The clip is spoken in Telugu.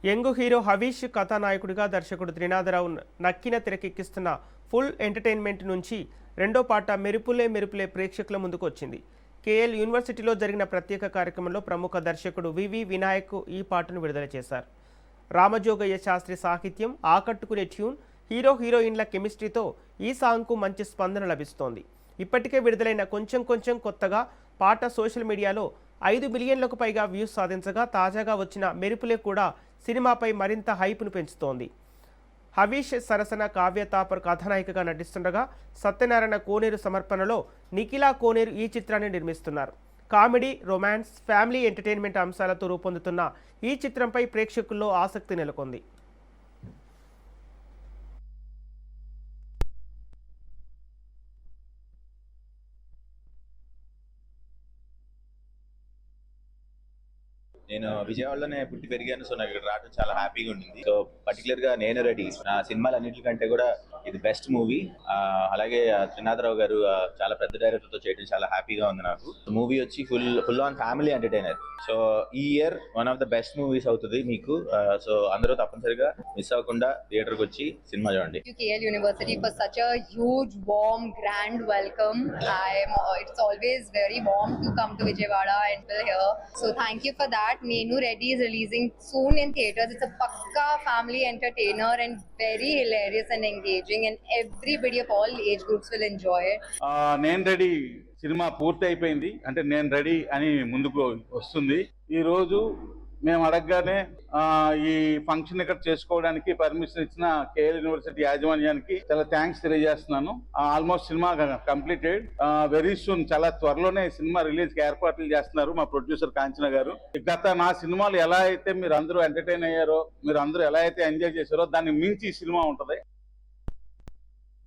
యంగ్ హీరో హవీష్ కథానాయకుడిగా దర్శకుడు త్రినాథరావు నక్కిన తెరకెక్కిస్తున్న ఫుల్ ఎంటర్టైన్మెంట్ నుంచి రెండో పాట మెరుపులే మెరుపులే ప్రేక్షకుల ముందుకు వచ్చింది. కేఎల్ యూనివర్సిటీలో జరిగిన ప్రత్యేక కార్యక్రమంలో ప్రముఖ దర్శకుడు వివి వినాయక్ ఈ పాటను విడుదల చేశారు. రామజోగయ్య శాస్త్రి సాహిత్యం, ఆకట్టుకునే ట్యూన్, హీరో హీరోయిన్ల కెమిస్ట్రీతో ఈ సాంగ్కు మంచి స్పందన లభిస్తోంది. ఇప్పటికే విడుదలైన కొంచెం కొంచెం కొత్తగా పాట సోషల్ మీడియాలో 5 మిలియన్లకు పైగా వ్యూస్ సాధించగా, తాజాగా వచ్చిన మెరుపులే కూడా సినిమాపై మరింత హైప్ను పెంచుతోంది. హవీష్ సరసన కావ్య తాపర్ కథానాయికగా నటిస్తుండగా, సత్యనారాయణ కోనేరు సమర్పణలో నిఖిలా కోనేరు ఈ చిత్రాన్ని నిర్మిస్తున్నారు. కామెడీ, రొమాన్స్, ఫ్యామిలీ ఎంటర్టైన్మెంట్ అంశాలతో రూపొందుతున్న ఈ చిత్రంపై ప్రేక్షకుల్లో ఆసక్తి నెలకొంది. నేను విజయవాడలోనే పుట్టి పెరిగాను. సో నాకు ఇక్కడ రావడం చాలా హ్యాపీగా ఉండింది. సో పర్టికులర్ గా నేను రెడీ నా సినిమాలు అన్నింటికంటే కూడా ఇది బెస్ట్ మూవీ. అలాగే త్రినాథరావు గారు చాలా పెద్ద డైరెక్టర్ తో చేయడం చాలా హ్యాపీగా ఉంది నాకు. మూవీ వచ్చి full on family entertainer. So ఈ year one of the best movies అవుతుంది మీకు. సో అందరూ తప్పనిసరిగా మిస్ అవ్వకుండా థియేటర్కి వచ్చి సినిమా చూడండి. KL University for such a huge, warm, grand welcome. It's always very warm to come to Vijayawada and be here. So thank you for that. Nenu Reddy is releasing soon in theaters. It's a pakka family entertainer and very hilarious and engaging, and everybody of all age groups will enjoy it. నేను రెడీ సినిమా పూర్తి అయిపోయింది. అంటే నేను రెడీ అని ముందుకు వస్తుంది. ఈ రోజు మేము అడగగానే ఈ ఫంక్షన్ ఇక్కడ చేసుకోవడానికి పర్మిషన్ ఇచ్చిన కేఎల్ యూనివర్సిటీ యాజమాన్యానికి చాలా థ్యాంక్స్ తెలియజేస్తున్నాను. Almost cinema completed. Very soon, చాలా త్వరలోనే సినిమా రిలీజ్ కి ఏర్పాట్లు చేస్తున్నారు మా ప్రొడ్యూసర్ కాంచన గారు. గత నా సినిమాలు ఎలా అయితే మీరు అందరూ ఎంటర్టైన్ అయ్యారో, మీరు అందరూ ఎలా అయితే ఎంజాయ్ చేశారో, దాన్ని మించి సినిమా ఉంటది.